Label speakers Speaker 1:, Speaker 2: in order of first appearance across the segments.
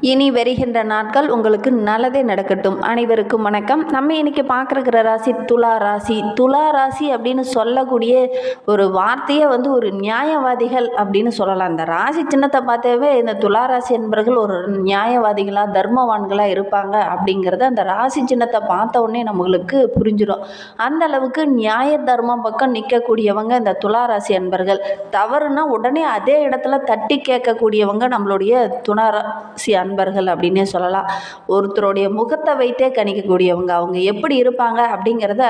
Speaker 1: இனி வருகின்ற நாட்கள் உங்களுக்கு நல்லதே நடக்கட்டும். அனைவருக்கும் வணக்கம். நம்ம இன்னைக்கு பார்க்குற ராசி துலா ராசி. துலா ராசி அப்படின்னு சொல்லக்கூடிய ஒரு வார்த்தையே ஒரு நியாயவாதிகள் அப்படின்னு சொல்லலாம். இந்த ராசி சின்னத்தை பார்த்தாவே இந்த துலா ராசி என்பவர்கள் ஒரு நியாயவாதிகளாக தர்மவான்களாக இருப்பாங்க அப்படிங்கிறத அந்த ராசி சின்னத்தை பார்த்த உடனே நம்மளுக்கு புரிஞ்சிடும். அந்த அளவுக்கு நியாய தர்மம் பக்கம் நிற்கக்கூடியவங்க இந்த துலா ராசி என்பர்கள். தவறுனா உடனே அதே இடத்துல தட்டி கேட்கக்கூடியவங்க நம்மளுடைய துலா ராசி அன்பர்கள் அப்படின்னே சொல்லலாம். ஒருத்தருடைய முகத்தை வைத்தே கணிக்கக்கூடியவங்க. அவங்க எப்படி இருப்பாங்க அப்படிங்கிறத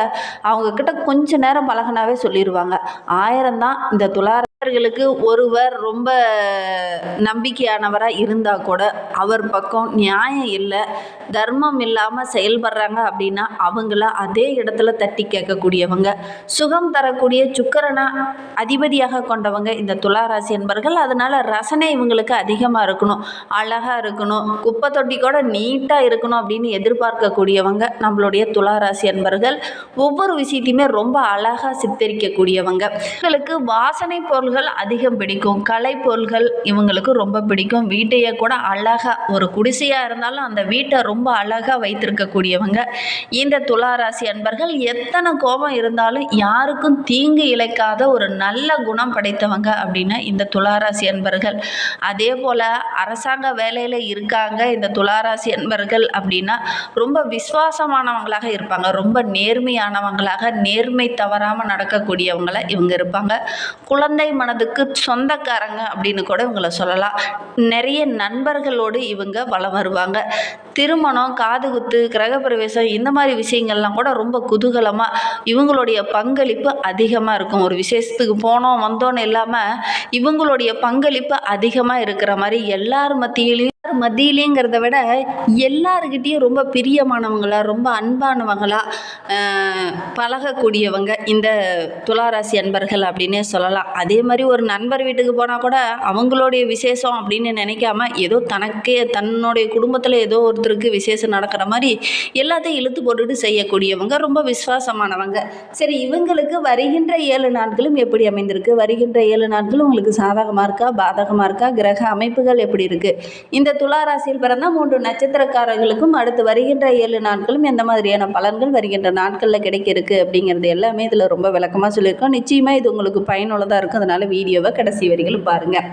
Speaker 1: அவங்க கிட்ட கொஞ்ச நேரம் பழகினாவே சொல்லிடுவாங்க. 1000 தான் இந்த துளாரர்களுக்கு ஒருவர் ரொம்ப நம்பிக்கையானவராக இருந்தால் கூட அவர் பக்கம் நியாயம் இல்லை, தர்மம் இல்லாமல் செயல்படுறாங்க அப்படின்னா அவங்கள அதே இடத்துல தட்டி கேட்கக்கூடியவங்க. சுகம் தரக்கூடிய சுக்கிரனை அதிபதியாக கொண்டவங்க இந்த துளாராசி என்பர்கள். அதனால ரசனை இவங்களுக்கு அதிகமாக இருக்கணும், அழகாக இருக்கணும், குப்பை தொட்டி கூட நீட்டாக இருக்கணும் அப்படின்னு எதிர்பார்க்கக்கூடியவங்க நம்மளுடைய துளாராசி என்பர்கள். ஒவ்வொரு விஷயத்தையுமே ரொம்ப அழகாக சித்தரிக்கக்கூடியவங்க. இவங்களுக்கு வாசனை பொருள்கள் அதிகம் பிடிக்கும், கலை பொருள்கள் இவங்களுக்கு ரொம்ப பிடிக்கும். வீட்டையே கூட அழகாக, ஒரு குடிசையாக இருந்தாலும் அந்த வீட்டை ரொம்ப அழகாக வைத்திருக்கக்கூடியவங்க இந்த துளாராசி அன்பர்கள். எத்தனை கோபம் இருந்தாலும் யாருக்கும் தீங்கு இழைக்காத ஒரு நல்ல குணம் படைத்தவங்க அப்படின்னா இந்த துளாராசி அன்பர்கள். அதே போல் அரசாங்க வேலையில் இருக்காங்க இந்த துளாராசி அன்பர்கள் அப்படின்னா ரொம்ப விசுவாசமானவங்களாக இருப்பாங்க, ரொம்ப நேர்மையானவங்களாக, நேர்மை தவறாமல் நடக்கக்கூடியவங்களாக இவங்க இருப்பாங்க. குழந்தை மனதுக்கு சொந்தக்காரங்க அப்படின்னு கூட இவங்களை சொல்லலாம். நிறைய நண்பர்களோடு இவங்க வலம் வருவாங்க. திருமணம், காதுகுத்து, கிரகப்பிரவேசம் இந்த மாதிரி விஷயங்கள்லாம் கூட ரொம்ப குதூகலமாக இவங்களுடைய பங்களிப்பு அதிகமாக இருக்கும். ஒரு விசேஷத்துக்கு போனோம் வந்தோன்னு இல்லாமல் இவங்களுடைய பங்களிப்பு அதிகமாக இருக்கிற மாதிரி எல்லார் மத்தியிலேங்கிறத விட எல்லாருக்கிட்டேயும் ரொம்ப பிரியமானவங்களா, ரொம்ப அன்பானவங்களா பழகக்கூடியவங்க இந்த துளாராசி அன்பர்கள் அப்படின்னே சொல்லலாம். அதே மாதிரி ஒரு நண்பர் வீட்டுக்கு போனால் கூட அவங்களுடைய விசேஷம் அப்படின்னு நினைக்காம ஏதோ தன்னுடைய குடும்பத்தில் ஏதோ ஒருத்தருக்கு விசேஷம் நடக்கிற மாதிரி எல்லாத்தையும் இழுத்து போட்டுட்டு செய்யக்கூடியவங்க, ரொம்ப விசுவாசமானவங்க. சரி, இவங்களுக்கு வருகின்ற 7 நாட்களும் எப்படி அமைந்திருக்கு? வருகின்ற 7 நாட்களும் உங்களுக்கு சாதகமாக இருக்கா, பாதகமாக இருக்கா? கிரக அமைப்புகள் எப்படி இருக்குது? இந்த துளாராசியில் பிறந்த 3 நட்சத்திரக்காரர்களுக்கும் அடுத்து வருகின்ற 7 நாட்களும் எந்த மாதிரியான பலன்கள் வருகின்ற நாட்களில் கிடைக்க இருக்கு அப்படிங்கிறது எல்லாமே இதில் ரொம்ப விளக்கமாக சொல்லியிருக்கோம். நிச்சயமாக இது உங்களுக்கு பயனுள்ளதாக இருக்கும். அதனால் வீடியோவை கடைசி வரைக்கும் பாருங்கள்.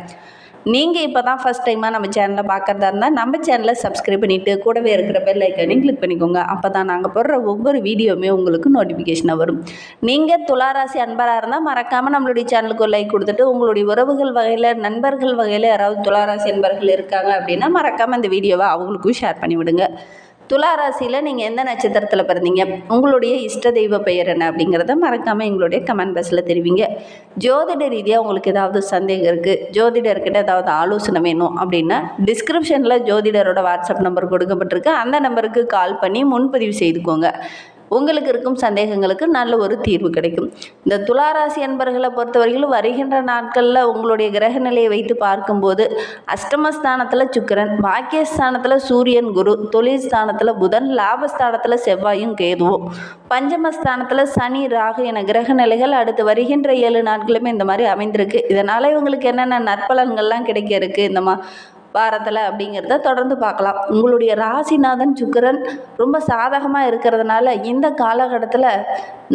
Speaker 1: நீங்கள் இப்போ தான் ஃபஸ்ட் டைமாக நம்ம சேனலை பார்க்குறதா இருந்தால் நம்ம சேனலை சப்ஸ்கிரைப் பண்ணிவிட்டு கூடவே இருக்கிற பெல் ஐக்கானையும் கிளிக் பண்ணிக்கோங்க. அப்போ தான் நாங்கள் போடுற ஒவ்வொரு வீடியோவுமே உங்களுக்கு நோட்டிஃபிகேஷனாக வரும். நீங்கள் துளாராசி அன்பராக இருந்தால் மறக்காமல் நம்மளுடைய சேனலுக்கு ஒரு லைக் கொடுத்துட்டு உங்களுடைய உறவுகள் வகையில், நண்பர்கள் வகையில் யாராவது துளாராசி அன்பர்கள் இருக்காங்க அப்படின்னா மறக்காமல் இந்த வீடியோவை அவங்களுக்கும் ஷேர் பண்ணிவிடுங்க. துளாராசியில் நீங்கள் எந்த நட்சத்திரத்தில் பிறந்தீங்க, உங்களுடைய இஷ்ட தெய்வ பெயர் என்ன அப்படிங்கிறத மறக்காமல் எங்களுடைய கமெண்ட் பாக்ஸில் தெரிவிங்க. ஜோதிட ரீதியாக உங்களுக்கு ஏதாவது சந்தேகம் இருக்குது, ஜோதிடர்கிட்ட ஏதாவது ஆலோசனை வேணும் அப்படின்னா டிஸ்கிரிப்ஷனில் ஜோதிடரோட வாட்ஸ்அப் நம்பர் கொடுக்கப்பட்டிருக்கு. அந்த நம்பருக்கு கால் பண்ணி முன்பதிவு செய்துக்கோங்க. உங்களுக்கு இருக்கும் சந்தேகங்களுக்கு நல்ல ஒரு தீர்வு கிடைக்கும். இந்த துளாராசி அன்பர்களை பொறுத்தவரையிலும் வருகின்ற நாட்களில் உங்களுடைய கிரக நிலையை வைத்து பார்க்கும்போது அஷ்டமஸ்தானத்தில் சுக்கிரன், பாக்கியஸ்தானத்தில் சூரியன், குரு, தொழில் ஸ்தானத்தில் புதன், லாபஸ்தானத்தில் செவ்வாயும் கேதுவும், பஞ்சமஸ்தானத்தில் சனி, ராகு என கிரக நிலைகள் அடுத்து வருகின்ற 7 நாட்களுமே இந்த மாதிரி அமைந்திருக்கு. இதனால் இவங்களுக்கு என்னென்ன நற்பலன்கள்லாம் கிடைக்க இருக்குது இந்த வாரத்தில் அப்படிங்கிறத தொடர்ந்து பார்க்கலாம். உங்களுடைய ராசிநாதன் சுக்கிரன் ரொம்ப சாதகமாக இருக்கிறதுனால இந்த காலகட்டத்தில்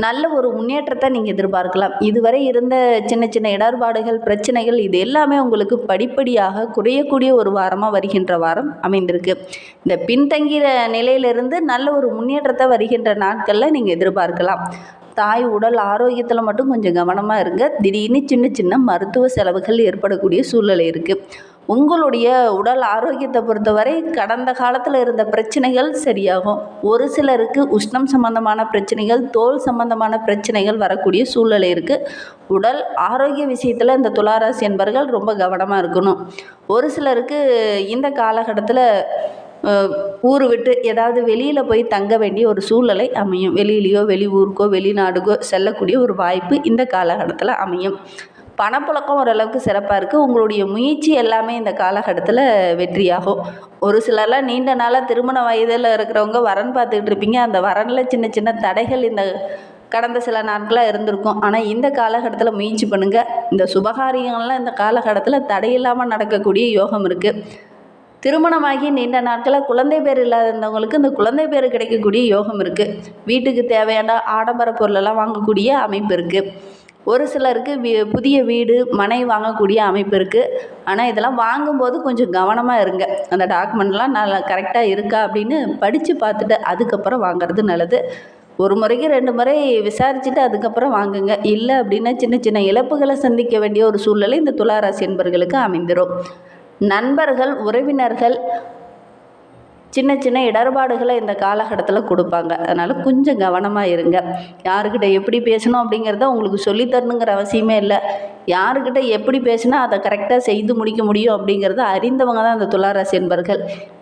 Speaker 1: நல்ல ஒரு முன்னேற்றத்தை நீங்கள் எதிர்பார்க்கலாம். இதுவரை இருந்த சின்ன சின்ன இடர்பாடுகள், பிரச்சனைகள் இது எல்லாமே உங்களுக்கு படிப்படியாக குறையக்கூடிய ஒரு வாரமாக வருகின்ற வாரம் அமைந்திருக்கு. இந்த பின்தங்கிய நிலையிலிருந்து நல்ல ஒரு முன்னேற்றத்தை வருகின்ற நாட்களில் நீங்கள் எதிர்பார்க்கலாம். தாய் உடல் ஆரோக்கியத்தில் மட்டும் கொஞ்சம் கவனமாக இருங்க. திடீர்னு சின்ன சின்ன மருத்துவ செலவுகள் ஏற்படக்கூடிய சூழ்நிலை இருக்குது. உங்களுடைய உடல் ஆரோக்கியத்தை பொறுத்தவரை கடந்த காலத்தில் இருந்த பிரச்சனைகள் சரியாகும். ஒரு சிலருக்கு உஷ்ணம் சம்பந்தமான பிரச்சனைகள், தோல் சம்பந்தமான பிரச்சனைகள் வரக்கூடிய சூழ்நிலை இருக்குது. உடல் ஆரோக்கிய விஷயத்தில் இந்த துளாராசி என்பவர்கள் ரொம்ப கவனமாக இருக்கணும். ஒரு சிலருக்கு இந்த காலகட்டத்தில் ஊர் விட்டு ஏதாவது வெளியில் போய் தங்க வேண்டிய ஒரு சூழ்நிலை அமையும். வெளியிலையோ, வெளி ஊருக்கோ, வெளிநாடுக்கோ செல்லக்கூடிய ஒரு வாய்ப்பு இந்த காலகட்டத்தில் அமையும். பணப்புழக்கம் ஓரளவுக்கு சிறப்பாக இருக்குது. உங்களுடைய முயற்சி எல்லாமே இந்த காலகட்டத்தில் வெற்றியாகும். ஒரு சிலர்லாம் நீண்ட நாளாக திருமண வயதில் இருக்கிறவங்க வரன் பார்த்துக்கிட்டு இருப்பீங்க. அந்த வரனில் சின்ன சின்ன தடைகள் இந்த கடந்த சில நாட்களாக இருந்திருக்கும். ஆனால் இந்த காலகட்டத்தில் முயற்சி பண்ணுங்கள். இந்த சுபகாரியங்கள்லாம் இந்த காலகட்டத்தில் தடையில்லாமல் நடக்கக்கூடிய யோகம் இருக்குது. திருமணமாகி நீண்ட நாட்களாக குழந்தை பேர் இல்லாதவங்களுக்கு இந்த குழந்தை பேர் கிடைக்கக்கூடிய யோகம் இருக்குது. வீட்டுக்கு தேவையான ஆடம்பர பொருளெல்லாம் வாங்கக்கூடிய அமைப்பு இருக்குது. ஒரு சிலருக்கு புதிய வீடு மனை வாங்கக்கூடிய அமைப்பு இருக்குது. ஆனால் இதெல்லாம் வாங்கும்போது கொஞ்சம் கவனமாக இருங்க. அந்த டாக்குமெண்ட்லாம் நல்லா கரெக்டாக இருக்கா அப்படின்னு படித்து பார்த்துட்டு அதுக்கப்புறம் வாங்குறது நல்லது. ஒரு முறைக்கு 2 முறை விசாரிச்சுட்டு அதுக்கப்புறம் வாங்குங்க. இல்லை அப்படின்னா சின்ன சின்ன இழப்புகளை சந்திக்க வேண்டிய ஒரு சூழ்நிலை இந்த துளாராசி என்பர்களுக்கு அமைந்துடும். நண்பர்கள் உறவினர்கள் சின்ன சின்ன இடர்பாடுகளை இந்த காலகட்டத்தில் கொடுப்பாங்க. அதனால் கொஞ்சம் கவனமாக இருங்க. யாருக்கிட்ட எப்படி பேசணும் அப்படிங்கிறத உங்களுக்கு சொல்லித்தரணுங்கிற அவசியமே இல்லை. யாருக்கிட்ட எப்படி பேசினா அதை கரெக்டாக செய்து முடிக்க முடியும் அப்படிங்கிறத அறிந்தவங்க தான் இந்த துளாராசி என்பர்கள்.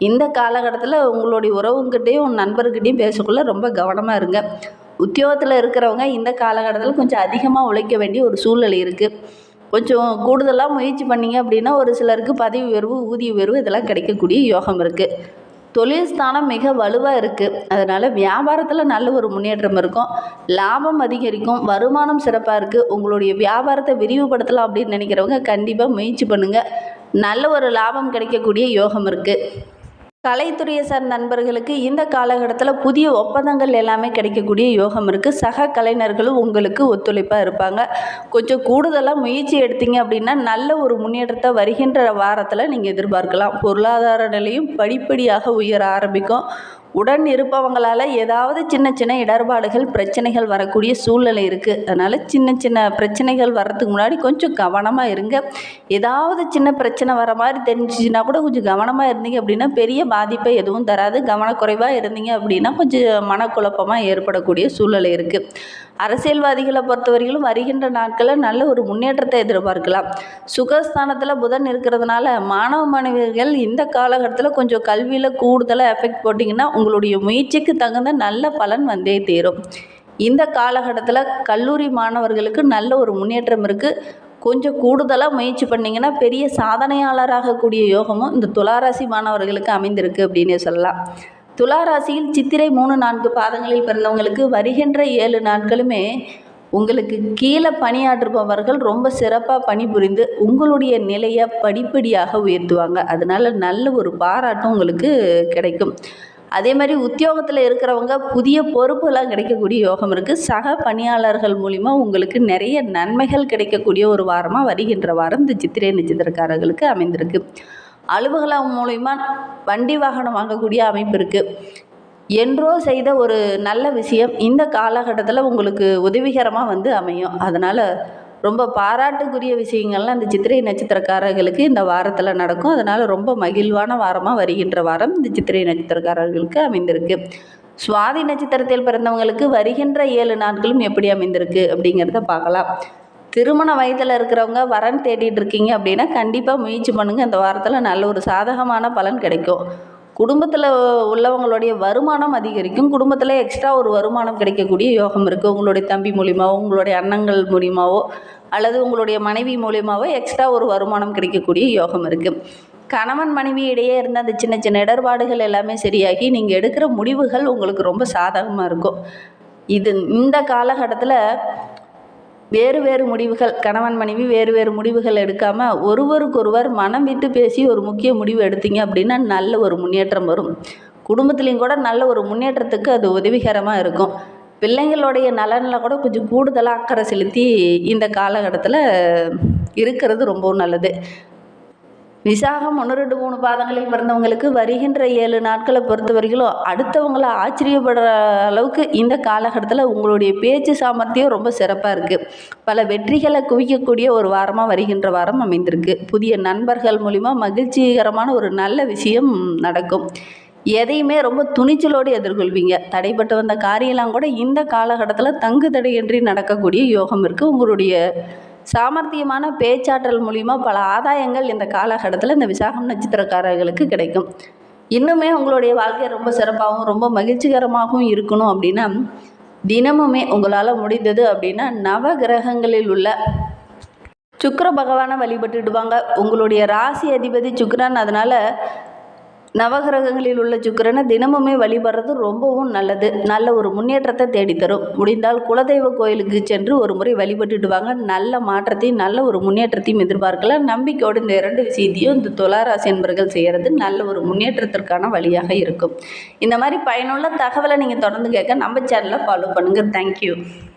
Speaker 1: இந்த காலகட்டத்தில் உங்களுடைய உறவுங்கிட்டையும் நண்பர்கிட்டையும் பேசக்குள்ள ரொம்ப கவனமாக இருங்க. உத்தியோகத்தில் இருக்கிறவங்க இந்த காலகட்டத்தில் கொஞ்சம் அதிகமாக உழைக்க வேண்டிய ஒரு சூழ்நிலை இருக்குது. கொஞ்சம் கூடுதலாக முயற்சி பண்ணிங்க அப்படின்னா ஒரு சிலருக்கு பதவி உயர்வு ஊதிய உயர்வு இதெல்லாம் கிடைக்கக்கூடிய யோகம் இருக்குது. தொழில் ஸ்தானம் மிக வலுவாக இருக்குது. அதனால் வியாபாரத்தில் நல்ல ஒரு முன்னேற்றம் இருக்கும். லாபம் அதிகரிக்கும். வருமானம் சிறப்பாக இருக்குது. உங்களுடைய வியாபாரத்தை விரிவுபடுத்தலாம் அப்படின்னு நினைக்கிறவங்க கண்டிப்பாக முயற்சி பண்ணுங்கள். நல்ல ஒரு லாபம் கிடைக்கக்கூடிய யோகம் இருக்குது. கலைத்துறையை சார்ந்த நண்பர்களுக்கு இந்த காலகட்டத்தில் புதிய ஒப்பந்தங்கள் எல்லாமே கிடைக்கக்கூடிய யோகம் இருக்குது. சக கலைஞர்களும் உங்களுக்கு ஒத்துழைப்பாக இருப்பாங்க. கொஞ்சம் கூடுதலாக முயற்சி எடுத்தீங்க அப்படின்னா நல்ல ஒரு முன்னேற்றத்தை வருகின்ற வாரத்தில் நீங்கள் எதிர்பார்க்கலாம். பொருளாதார நிலையும் படிப்படியாக உயர ஆரம்பிக்கும். உடன் இருப்பவங்களால் ஏதாவது சின்ன சின்ன இடர்பாடுகள் பிரச்சனைகள் வரக்கூடிய சூழ்நிலை இருக்குது. அதனால் சின்ன சின்ன பிரச்சனைகள் வர்றதுக்கு முன்னாடி கொஞ்சம் கவனமாக இருங்க. ஏதாவது சின்ன பிரச்சனை வர மாதிரி தெரிஞ்சிச்சுன்னா கூட கொஞ்சம் கவனமாக இருந்தீங்க அப்படின்னா பெரிய பாதிப்பை எதுவும் தராது. கவனக்குறைவாக இருந்தீங்க அப்படின்னா கொஞ்சம் மனக்குழப்பமாக ஏற்படக்கூடிய சூழ்நிலை இருக்குது. அரசியல்வாதிகளை பொறுத்தவரையிலும் வருகின்ற நாட்களில் நல்ல ஒரு முன்னேற்றத்தை எதிர்பார்க்கலாம். சுகஸ்தானத்தில் புதன் இருக்கிறதுனால மாணவ மாணவியர்கள் இந்த காலகட்டத்தில் கொஞ்சம் கல்வியில் கூடுதலாக எஃபெக்ட் போட்டிங்கன்னா உங்களுடைய முயற்சிக்கு தகுந்த நல்ல பலன் வந்தே தீரும். இந்த காலகட்டத்தில் கல்லூரி மாணவர்களுக்கு நல்ல ஒரு முன்னேற்றம் இருக்குது. கொஞ்சம் கூடுதலாக முயற்சி பண்ணிங்கன்னா பெரிய சாதனையாளராகக்கூடிய யோகமும் இந்த துளாராசி மாணவர்களுக்கு அமைந்திருக்கு அப்படின்னே சொல்லலாம். துளாராசியில் சித்திரை 3-4 பாதங்களில் பிறந்தவங்களுக்கு வருகின்ற 7 நாட்களுமே உங்களுக்கு கீழே பணியாற்றுபவர்கள் ரொம்ப சிறப்பாக பணிபுரிந்து உங்களுடைய நிலையை படிப்படியாக உயர்த்துவாங்க. அதனால் நல்ல ஒரு பாராட்டும் உங்களுக்கு கிடைக்கும். அதே மாதிரி உத்தியோகத்தில் இருக்கிறவங்க புதிய பொறுப்புலாம் கிடைக்கக்கூடிய யோகம் இருக்குது. சக பணியாளர்கள் மூலிமா உங்களுக்கு நிறைய நன்மைகள் கிடைக்கக்கூடிய ஒரு வாரமாக வருகின்ற வாரம் இந்த சித்திரை நட்சத்திரக்காரர்களுக்கு அமைந்திருக்கு. அலுவலகம் மூலிமா வண்டி வாகனம் வாங்கக்கூடிய அமைப்பு இருக்குது. என்றோ செய்த ஒரு நல்ல விஷயம் இந்த காலகட்டத்தில் உங்களுக்கு உதவிகரமாக அமையும். அதனால் ரொம்ப பாராட்டுக்குரிய விஷயங்கள்லாம் இந்த சித்திரை நட்சத்திரக்காரர்களுக்கு இந்த வாரத்தில் நடக்கும். அதனால் ரொம்ப மகிழ்வான வாரமாக வருகின்ற வாரம் இந்த சித்திரை நட்சத்திரக்காரர்களுக்கு அமைந்திருக்கு. சுவாதி நட்சத்திரத்தில் பிறந்தவங்களுக்கு வருகின்ற 7 நாட்களும் எப்படி அமைந்திருக்கு அப்படிங்கிறத பார்க்கலாம். திருமண வயதில் இருக்கிறவங்க வரன் தேடிட்டு இருக்கீங்க அப்படின்னா கண்டிப்பாக முயற்சி பண்ணுங்கள். இந்த வாரத்தில் நல்ல ஒரு சாதகமான பலன் கிடைக்கும். குடும்பத்தில் உள்ளவங்களுடைய வருமானம் அதிகரிக்கும். குடும்பத்தில் எக்ஸ்ட்ரா ஒரு வருமானம் கிடைக்கக்கூடிய யோகம் இருக்குது. உங்களுடைய தம்பி மூலியமாவோ உங்களுடைய அண்ணங்கள் மூலியமாவோ அல்லது உங்களுடைய மனைவி மூலியமாவோ எக்ஸ்ட்ரா ஒரு வருமானம் கிடைக்கக்கூடிய யோகம் இருக்குது. கணவன் மனைவி இடையே இருந்த அந்த சின்ன சின்ன இடர்பாடுகள் எல்லாமே சரியாகி நீங்கள் எடுக்கிற முடிவுகள் உங்களுக்கு ரொம்ப சாதகமாக இருக்கும். இந்த காலகட்டத்தில் வேறு முடிவுகள் கணவன் மனைவி வேறு முடிவுகள் எடுக்காமல் ஒருவருக்கொருவர் மனம் விட்டு பேசி ஒரு முக்கிய முடிவு எடுத்தீங்க அப்படின்னா நல்ல ஒரு முன்னேற்றம் வரும். குடும்பத்துலேயும் கூட நல்ல ஒரு முன்னேற்றத்துக்கு அது உதவிகரமாக இருக்கும். பிள்ளைங்களுடைய நலனில் கூட கொஞ்சம் கூடுதலாக அக்கறை செலுத்தி இந்த காலகட்டத்தில் இருக்கிறது ரொம்பவும் நல்லது. விசாகம் 1, 2, 3 பாதங்களில் பிறந்தவங்களுக்கு வருகின்ற 7 நாட்களை பொறுத்த வரைக்கும் அடுத்தவங்களை ஆச்சரியப்படுற அளவுக்கு இந்த காலகட்டத்தில் உங்களுடைய பேச்சு சாமர்த்தியம் ரொம்ப சிறப்பாக இருக்குது. பல வெற்றிகளை குவிக்கக்கூடிய ஒரு வாரமாக வருகின்ற வாரம் அமைந்திருக்கு. புதிய நண்பர்கள் மூலிமா மகிழ்ச்சிகரமான ஒரு நல்ல விஷயம் நடக்கும். எதையுமே ரொம்ப துணிச்சலோடு எதிர்கொள்வீங்க. தடைப்பட்டு வந்த காரியெல்லாம் கூட இந்த காலகட்டத்தில் தங்கு தடையின்றி நடக்கக்கூடிய யோகம் இருக்குது. உங்களுடைய சாமர்த்தியமான பேச்சாற்றல் மூலிமா பல ஆதாயங்கள் இந்த காலகட்டத்தில் இந்த விசாகம் நட்சத்திரக்காரர்களுக்கு கிடைக்கும். இன்னுமே உங்களுடைய வாழ்க்கை ரொம்ப சிறப்பாகவும் ரொம்ப மகிழ்ச்சிகரமாகவும் இருக்கணும் அப்படின்னா தினமுமே உங்களால் முடிந்தது அப்படின்னா நவ கிரகங்களில் உள்ள சுக்கிர பகவானை வழிபட்டுடுவாங்க. உங்களுடைய ராசி அதிபதி சுக்கிரன். அதனால் நவகிரகங்களில் உள்ள சுக்கிரனை தினமுமே வழிபடுறது ரொம்பவும் நல்லது. நல்ல ஒரு முன்னேற்றத்தை தேடித்தரும். முடிந்தால் குலதெய்வ கோயிலுக்கு சென்று ஒரு முறை வழிபட்டுட்டு வாங்க. நல்ல மாற்றத்தையும் நல்ல ஒரு முன்னேற்றத்தையும் எதிர்பார்க்கலாம். நம்பிக்கையோடு இந்த 2 விஷயத்தையும் இந்த துளாராசி என்பர்கள் செய்கிறது நல்ல ஒரு முன்னேற்றத்திற்கான வழியாக இருக்கும். இந்த மாதிரி பயனுள்ள தகவலை நீங்கள் தொடர்ந்து கேட்க நம்ம சேனலை ஃபாலோ பண்ணுங்கள். தேங்க்யூ.